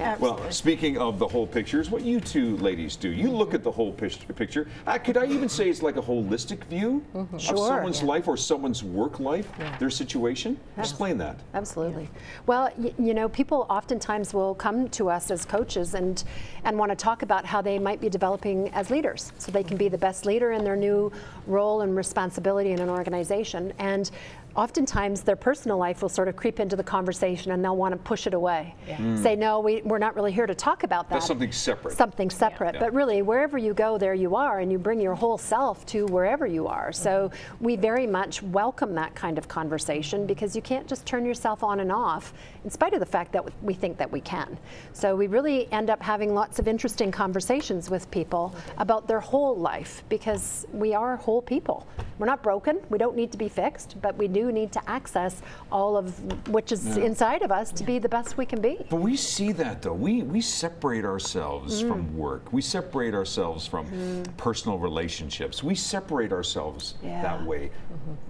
Yeah. Well, speaking of the whole picture, is what you two ladies do. You look at the whole picture. Could I even say it's like a holistic view of someone's life or someone's work life, their situation? Explain that. Absolutely. Well, you know, people oftentimes will come to us as coaches and want to talk about how they might be developing as leaders, so they can be the best leader in their new role and responsibility in an organization. And oftentimes their personal life will sort of creep into the conversation and they'll want to push it away. Say, no, we're not really here to talk about that. That's something separate. Something separate. But really, wherever you go, there you are, and you bring your whole self to wherever you are. So we very much welcome that kind of conversation, because you can't just turn yourself on and off, in spite of the fact that we think that we can. So we really end up having lots of interesting conversations with people about their whole life, because we are whole people. We're not broken. We don't need to be fixed, but we do need to access all of which is inside of us to be the best we can be. But we see that, though. We separate ourselves from work. We separate ourselves from personal relationships. We separate ourselves that way.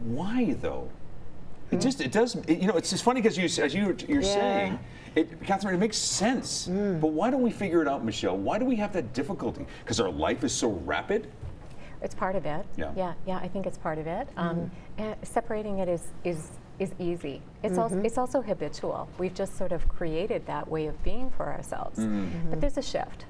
Why, though? It does. You know, it's just funny because as you're saying, Catherine, it makes sense. But why don't we figure it out, Michelle? Why do we have that difficulty? Because our life is so rapid. It's part of it. Yeah, I think it's part of it. And separating it is easy. It's also habitual. We've just sort of created that way of being for ourselves. But there's a shift.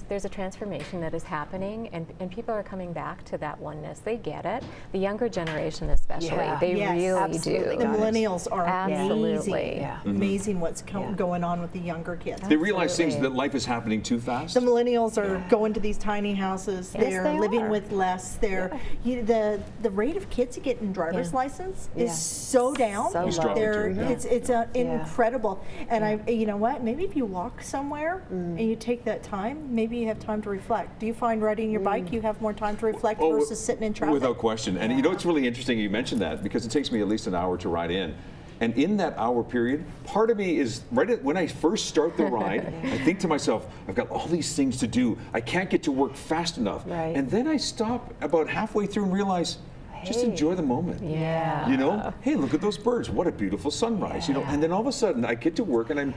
There's a transformation that is happening, and people are coming back to that oneness. They get it. The younger generation especially, they really do. The millennials are amazing. Mm-hmm. Amazing what's going on with the younger kids. They realize things that life is happening too fast. The millennials are going to these tiny houses. They're living with less. They're the rate of kids getting driver's license is so down. So low. It's incredible. And you know what? Maybe if you walk somewhere and you take that time, maybe you have time to reflect. Do you find riding your bike you have more time to reflect versus sitting in traffic? Without question. And you know, it's really interesting you mentioned that, because it takes me at least an hour to ride in. And in that hour period, part of me is, when I first start the ride, I think to myself, I've got all these things to do. I can't get to work fast enough. And then I stop about halfway through and realize, just enjoy the moment. You know, hey, look at those birds. What a beautiful sunrise. You know, and then all of a sudden I get to work and I'm,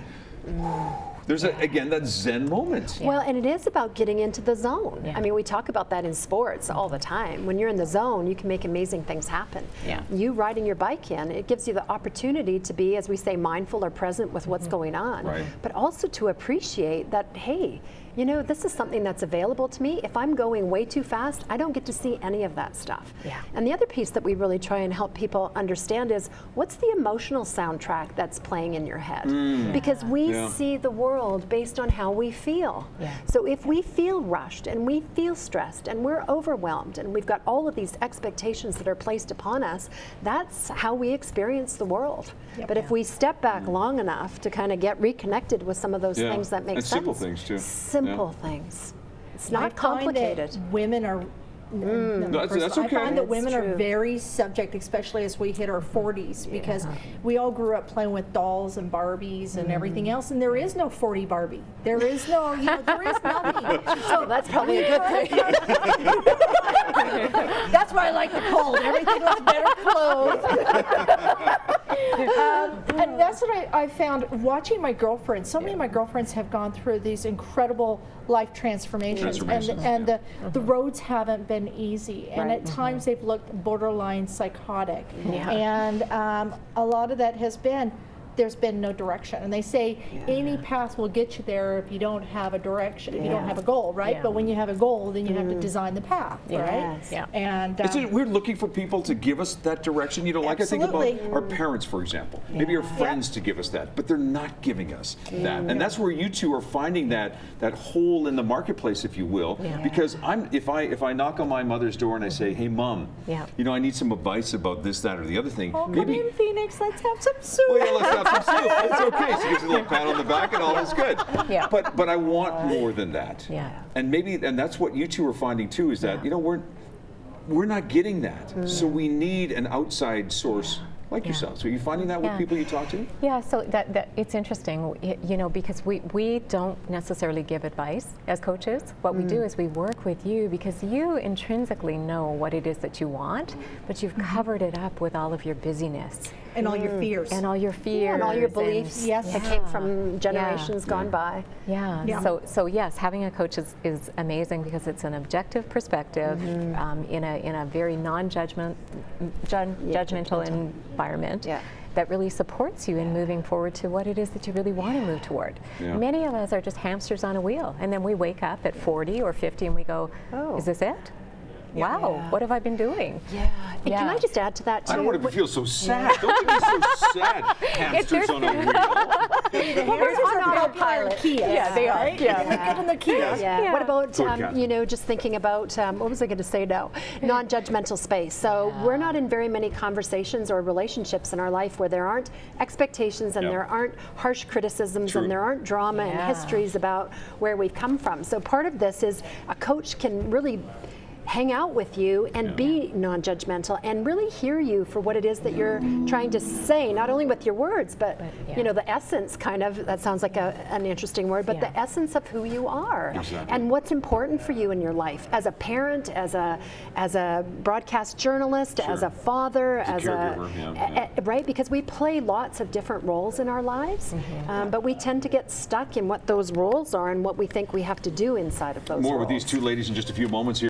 there's again that Zen moment. Well, and it is about getting into the zone. I mean, we talk about that in sports all the time. When you're in the zone, you can make amazing things happen. You riding your bike in, it gives you the opportunity to be, as we say, mindful or present with what's going on, but also to appreciate that, hey, you know, this is something that's available to me. If I'm going way too fast, I don't get to see any of that stuff. And the other piece that we really try and help people understand is, what's the emotional soundtrack that's playing in your head? Because we see the world based on how we feel. So if we feel rushed and we feel stressed and we're overwhelmed and we've got all of these expectations that are placed upon us, that's how we experience the world. But if we step back long enough to kind of get reconnected with some of those things that make sense. Simple things too. Simple things. It's not complicated. I find that women are that's okay. I find that women are very subject, especially as we hit our 40s, because we all grew up playing with dolls and Barbies and everything else, and there is no 40 Barbie. There is no, you know, there is nothing. So that's probably a good thing. That's why I like the cold. Everything looks better clothed. And that's what I found watching my girlfriends. So many of my girlfriends have gone through these incredible life transformations, and the roads haven't been easy, and at times they've looked borderline psychotic, and a lot of that has been, there's been no direction. And they say any path will get you there if you don't have a direction, if you don't have a goal, right? But when you have a goal, then you have to design the path, right? And we're looking for people to give us that direction. You know, like I think about our parents, for example, maybe our friends to give us that, but they're not giving us that. And that's where you two are finding that hole in the marketplace, if you will. Because if I knock on my mother's door and I say, hey, Mom, you know, I need some advice about this, that, or the other thing. Come in, Phoenix, let's have some soup. Well, yeah, let's have some soup. It's okay. She gives a little pat on the back and all is good. But I want more than that. And that's what you two are finding too, is that, you know, we're not getting that. So we need an outside source like yourself. So are you finding that with people you talk to? Yeah, so that it's interesting, you know, because we don't necessarily give advice as coaches. What we do is we work with you, because you intrinsically know what it is that you want, but you've covered it up with all of your busyness. And all your fears. And all your fears. And all your beliefs that came from generations gone by. Yeah. So yes, having a coach is amazing because it's an objective perspective in a very non-judgmental environment. That really supports you in moving forward to what it is that you really want to move toward. Many of us are just hamsters on a wheel, and then we wake up at 40 or 50 and we go, is this it? Wow, what have I been doing? And can I just add to that too? I don't want to feel so sad. Don't get me so sad. Hamsters on a wheel. Hamsters are on autopilot. Yeah, they are. Get in the Kia. What about, you know, just thinking about, what was I going to say now? Non-judgmental space. So we're not in very many conversations or relationships in our life where there aren't expectations and there aren't harsh criticisms and there aren't drama and histories about where we've come from. So part of this is a coach can really hang out with you and be non-judgmental and really hear you for what it is that you're trying to say, not only with your words, but you know, the essence kind of, that sounds like an interesting word, but the essence of who you are and what's important for you in your life as a parent, as a broadcast journalist, as a father, as a right? Because we play lots of different roles in our lives, but we tend to get stuck in what those roles are and what we think we have to do inside of those roles. More with these two ladies in just a few moments here.